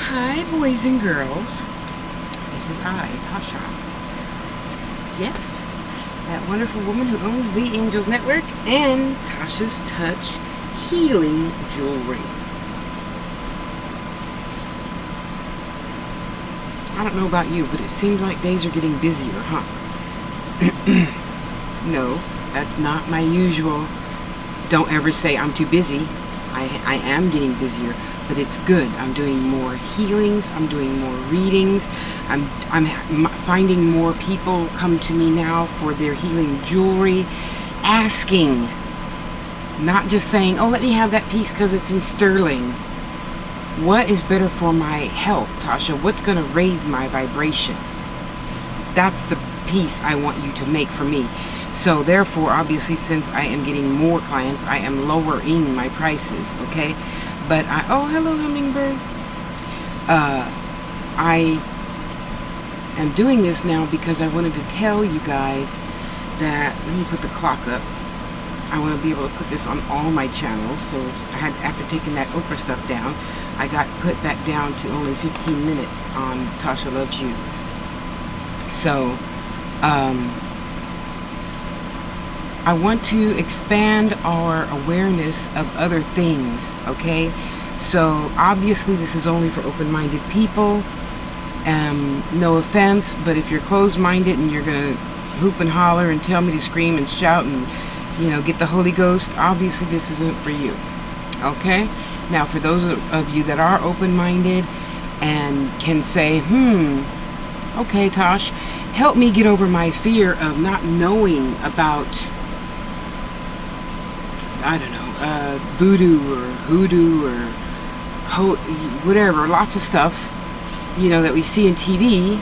Hi, boys and girls. It is I, Tasha. Yes, that wonderful woman who owns the Angels Network and Tasha's Touch Healing Jewelry. I don't know about you, but it seems like days are getting busier, huh? No, that's not my usual. Don't ever say I'm too busy. I am getting busier, but it's good. I'm doing more healings. I'm doing more readings. I'm finding more people come to me now for their healing jewelry, asking, not just saying, oh, let me have that piece because it's in sterling. What is better for my health, Tasha? What's going to raise my vibration? That's the piece I want you to make for me. So therefore, obviously, since I am getting more clients, I am lowering my prices, okay? But oh, hello, hummingbird. I am doing this now because I wanted to tell you guys that, let me put the clock up. I want to be able to put this on all my channels. So after taking that Oprah stuff down, I got put back down to only 15 minutes on Tasha Loves You. So, I want to expand our awareness of other things, okay? So obviously this is only for open-minded people. No offense, but if you're closed-minded and you're gonna hoop and holler and tell me to scream and shout and, you know, get the Holy Ghost, obviously this isn't for you, okay? Now for those of you that are open-minded and can say, okay, Tosh, help me get over my fear of not knowing about, I don't know, voodoo or hoodoo or whatever, lots of stuff, you know, that we see in TV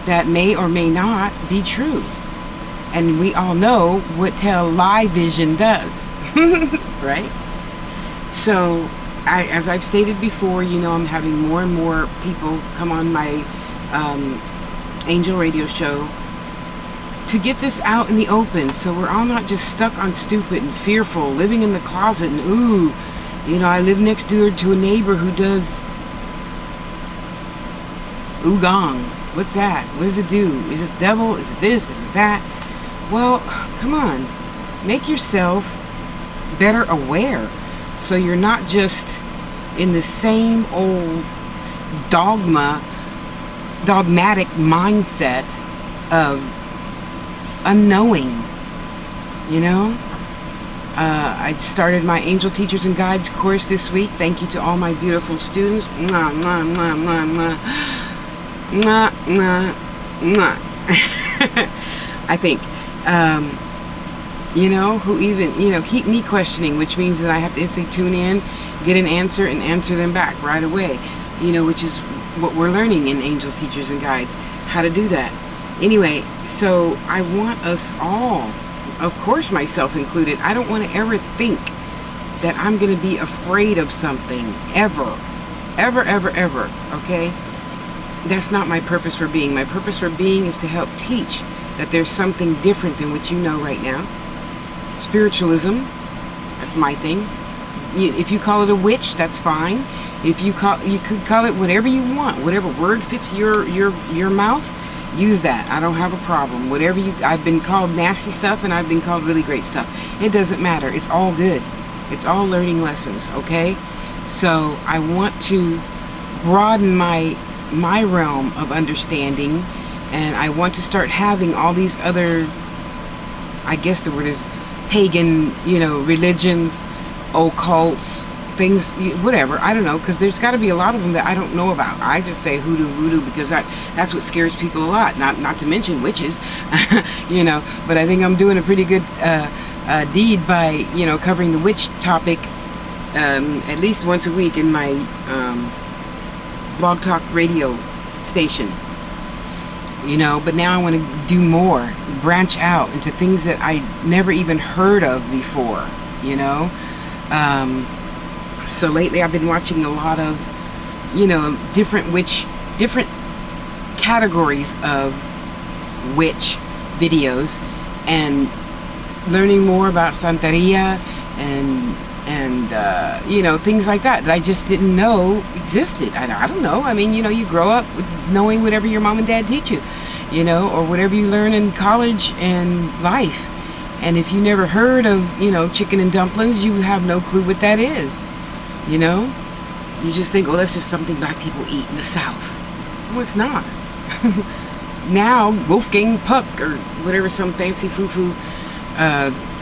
that may or may not be true. And we all know what television does, right? So, as I've stated before, you know, I'm having more and more people come on my Angel Radio show to get this out in the open, so we're all not just stuck on stupid and fearful, living in the closet and, ooh, you know, I live next door to a neighbor who does oogong. What's that? What does it do? Is it devil? Is it this? Is it that? Well, come on. Make yourself better aware, so you're not just in the same old dogmatic mindset of unknowing, you know. I started my Angel Teachers and Guides course this week. Thank you to all my beautiful students. Mwah, mwah, mwah, mwah, mwah. Mwah, mwah, mwah. I think, you know, who even, you know, keep me questioning, which means that I have to instantly tune in, get an answer, and answer them back right away, you know, which is what we're learning in Angels, Teachers, and Guides, how to do that. Anyway, so I want us all, of course myself included, I don't want to ever think that I'm going to be afraid of something, ever, ever, ever, ever, okay? That's not my purpose for being. My purpose for being is to help teach that there's something different than what you know right now. Spiritualism, that's my thing. If you call it a witch, that's fine. If you could call it whatever you want, whatever word fits your mouth, use that. I don't have a problem. Whatever I've been called nasty stuff and I've been called really great stuff. It doesn't matter. It's all good. It's all learning lessons, okay? So I want to broaden my realm of understanding, and I want to start having all these other, I guess the word is pagan, you know, religions, occults, things, whatever, I don't know, because there's got to be a lot of them that I don't know about. I just say hoodoo, voodoo, because that's what scares people a lot, not to mention witches, you know, but I think I'm doing a pretty good deed by, you know, covering the witch topic at least once a week in my blog talk radio station, you know. But now I want to do more, branch out into things that I never even heard of before, you know. So lately I've been watching a lot of, you know, different categories of witch videos and learning more about Santeria and and you know, things like that I just didn't know existed. I don't know. I mean, you know, you grow up with knowing whatever your mom and dad teach you, you know, or whatever you learn in college and life. And if you never heard of, you know, chicken and dumplings, you have no clue what that is. You know, you just think, oh, that's just something black people eat in the South. Well, it's not. Now Wolfgang Puck or whatever, some fancy foo-foo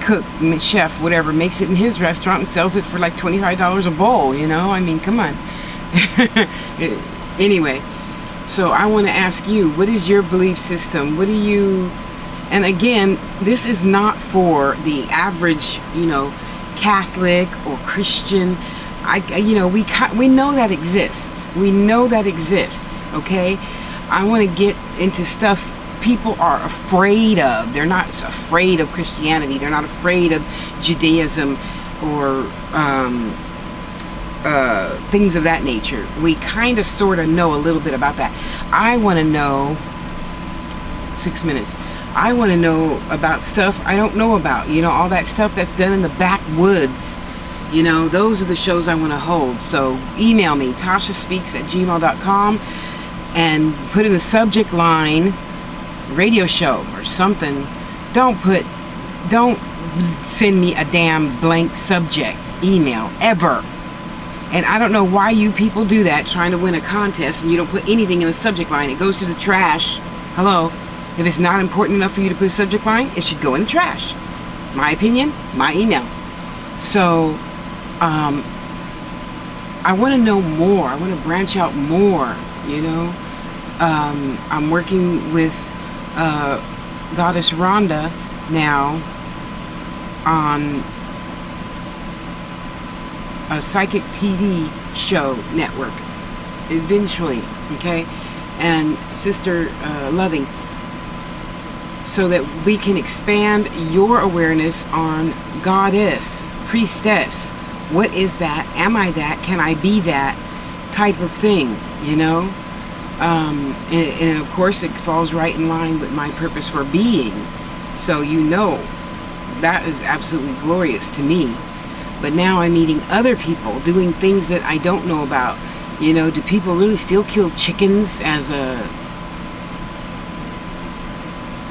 cook, chef, whatever, makes it in his restaurant and sells it for like $25 a bowl, you know? I mean, come on. Anyway, so I want to ask you, what is your belief system? What do you... And again, this is not for the average, you know, Catholic or Christian. You know, we know that exists. We know that exists, okay? I want to get into stuff people are afraid of. They're not afraid of Christianity. They're not afraid of Judaism or things of that nature. We kind of sort of know a little bit about that. I want to know, 6 minutes. I want to know about stuff I don't know about. You know, all that stuff that's done in the backwoods. You know, those are the shows I want to hold. So email me, tashaspeaks@gmail.com, and put in the subject line radio show or something. Don't send me a damn blank subject email ever. And I don't know why you people do that, trying to win a contest, and you don't put anything in the subject line. It goes to the trash. Hello? If it's not important enough for you to put a subject line, it should go in the trash. My opinion, my email. So I want to know more. I want to branch out more, you know. I'm working with Goddess Rhonda now on a psychic TV show network eventually, okay, and Sister Loving, so that we can expand your awareness on goddess, priestess. What is that? Am I that? Can I be that type of thing, you know? And of course it falls right in line with my purpose for being. So you know, that is absolutely glorious to me. But now I'm meeting other people doing things that I don't know about. You know, do people really still kill chickens as a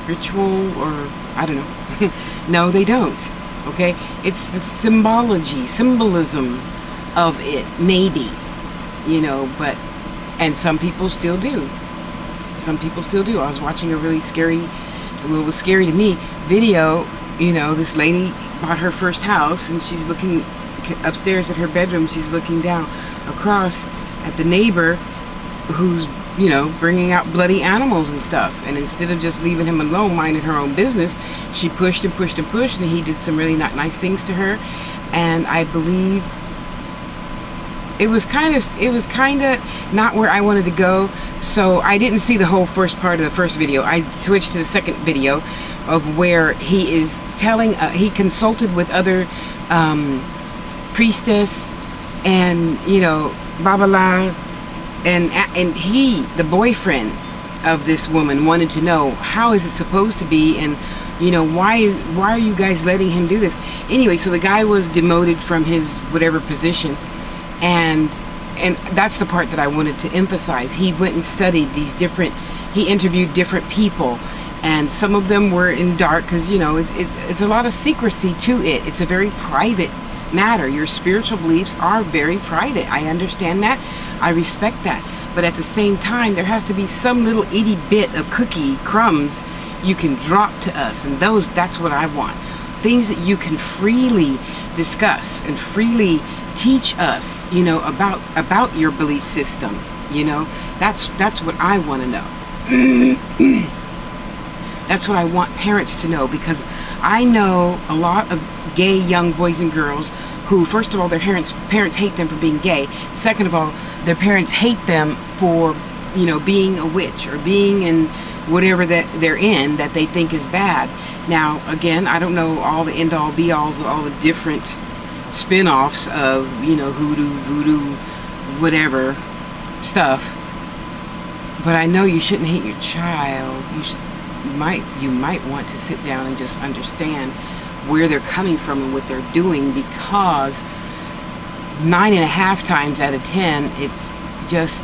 ritual, or I don't know? No, they don't. Okay, it's the symbolism of it, maybe, you know, but, and some people still do. Some people still do. I was watching a really scary, well, it was scary to me, video. You know, this lady bought her first house, and she's looking upstairs at her bedroom. She's looking down across at the neighbor who's, you know, bringing out bloody animals and stuff. And instead of just leaving him alone, minding her own business, she pushed and pushed and pushed, and he did some really not nice things to her. And I believe it was kind of not where I wanted to go. So I didn't see the whole first part of the first video. I switched to the second video of where he is telling, he consulted with other priestess and, you know, Babala, and he, the boyfriend of this woman, wanted to know, how is it supposed to be, and, you know, why are you guys letting him do this? Anyway, so the guy was demoted from his whatever position, and that's the part that I wanted to emphasize. He went and studied these different, he interviewed different people, and some of them were in dark, because, you know, it's a lot of secrecy to it. It's a very private matter. Your spiritual beliefs are very private. I understand that. I respect that. But at the same time, there has to be some little itty bit of cookie crumbs you can drop to us, and that's what I want. Things that you can freely discuss and freely teach us, you know, about your belief system. You know, that's what I want to know. That's what I want parents to know, because I know a lot of gay young boys and girls who, first of all, their parents hate them for being gay. Second of all, their parents hate them for, you know, being a witch or being in whatever that they're in that they think is bad. Now, again, I don't know all the end-all be-alls of all the different spin-offs of, you know, hoodoo, voodoo, whatever stuff. But I know you shouldn't hate your child. You might want to sit down and just understand where they're coming from and what they're doing, because 9.5 times out of 10, it's just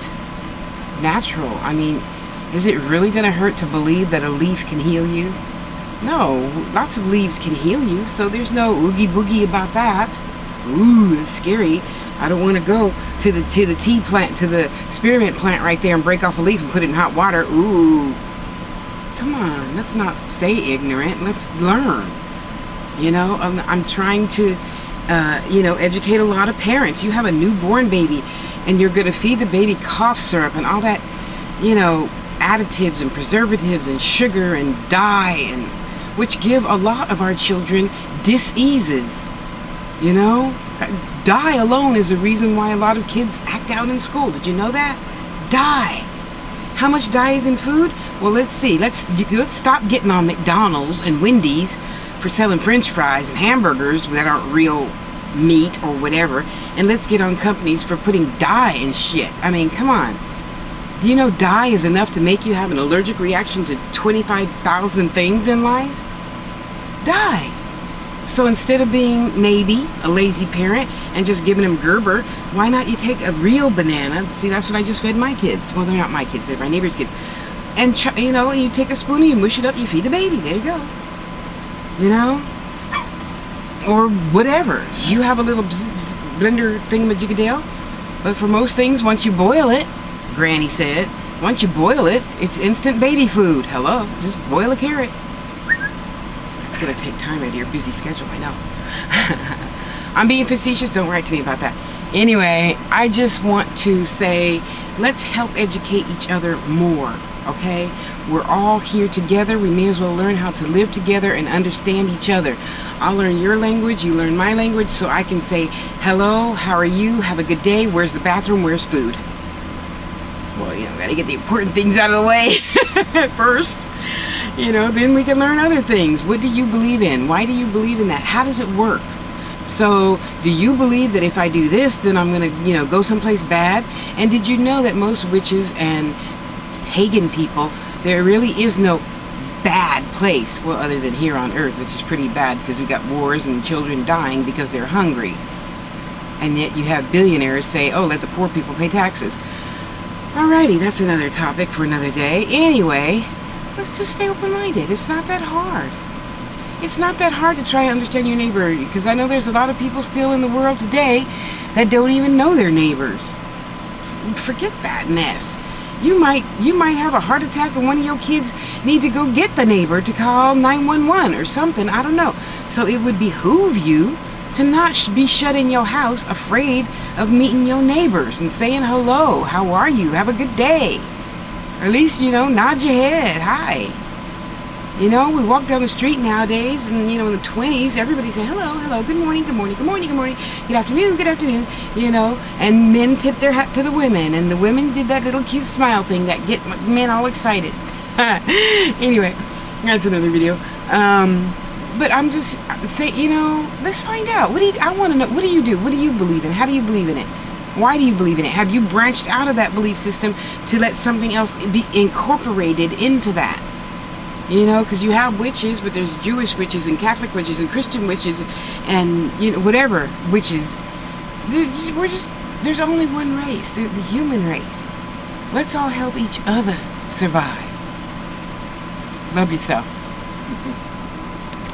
natural. I mean, is it really going to hurt to believe that a leaf can heal you? No, lots of leaves can heal you, so there's no oogie boogie about that. Ooh, that's scary. I don't want to go to the tea plant, to the spearmint plant right there and break off a leaf and put it in hot water. Ooh, come on, let's not stay ignorant. Let's learn. You know, I'm trying to, you know, educate a lot of parents. You have a newborn baby, and you're going to feed the baby cough syrup and all that, you know, additives and preservatives and sugar and dye, and which give a lot of our children diseases. You know, dye alone is the reason why a lot of kids act out in school. Did you know that? Dye. How much dye is in food? Well, let's see. Let's stop getting on McDonald's and Wendy's for selling French fries and hamburgers that aren't real meat or whatever, and let's get on companies for putting dye in shit. I mean, come on. Do you know dye is enough to make you have an allergic reaction to 25,000 things in life? Dye. So instead of being maybe a lazy parent and just giving them Gerber, why not you take a real banana? See, that's what I just fed my kids. Well, they're not my kids, they're my neighbor's kids. And, you know, and you take a spoon and you mush it up, you feed the baby. There you go. You know? Or whatever. You have a little blender thingamajiggadale. But for most things, once you boil it, Granny said, once you boil it, it's instant baby food. Hello, just boil a carrot. It's going to take time out of your busy schedule, I know. I'm being facetious, don't write to me about that. Anyway, I just want to say, let's help educate each other more, okay? We're all here together. We may as well learn how to live together and understand each other. I'll learn your language, you learn my language, so I can say, hello, how are you, have a good day, where's the bathroom, where's food? Well, you know, gotta get the important things out of the way first. You know, then we can learn other things. What do you believe in? Why do you believe in that? How does it work? So, do you believe that if I do this, then I'm gonna, you know, go someplace bad? And did you know that most witches and pagan people, there really is no bad place, well, other than here on Earth, which is pretty bad because we've got wars and children dying because they're hungry. And yet you have billionaires say, oh, let the poor people pay taxes. Alrighty, that's another topic for another day. Anyway, let's just stay open-minded. It's not that hard. It's not that hard to try to understand your neighbor, because I know there's a lot of people still in the world today that don't even know their neighbors. Forget that mess. You might have a heart attack and one of your kids need to go get the neighbor to call 911 or something. I don't know. So it would behoove you to not be shut in your house afraid of meeting your neighbors and saying hello, how are you, have a good day. Or at least, you know, nod your head, hi. You know, we walk down the street nowadays and, you know, in the 20s, everybody say hello, hello, good morning, good morning, good morning, good morning, good afternoon, you know, and men tip their hat to the women, and the women did that little cute smile thing that get men all excited. Anyway, that's another video. But I'm just saying, you know, let's find out. I want to know, what do you do? What do you believe in? How do you believe in it? Why do you believe in it? Have you branched out of that belief system to let something else be incorporated into that? You know, because you have witches, but there's Jewish witches and Catholic witches and Christian witches and, you know, whatever witches. There's only one race, the human race. Let's all help each other survive. Love yourself.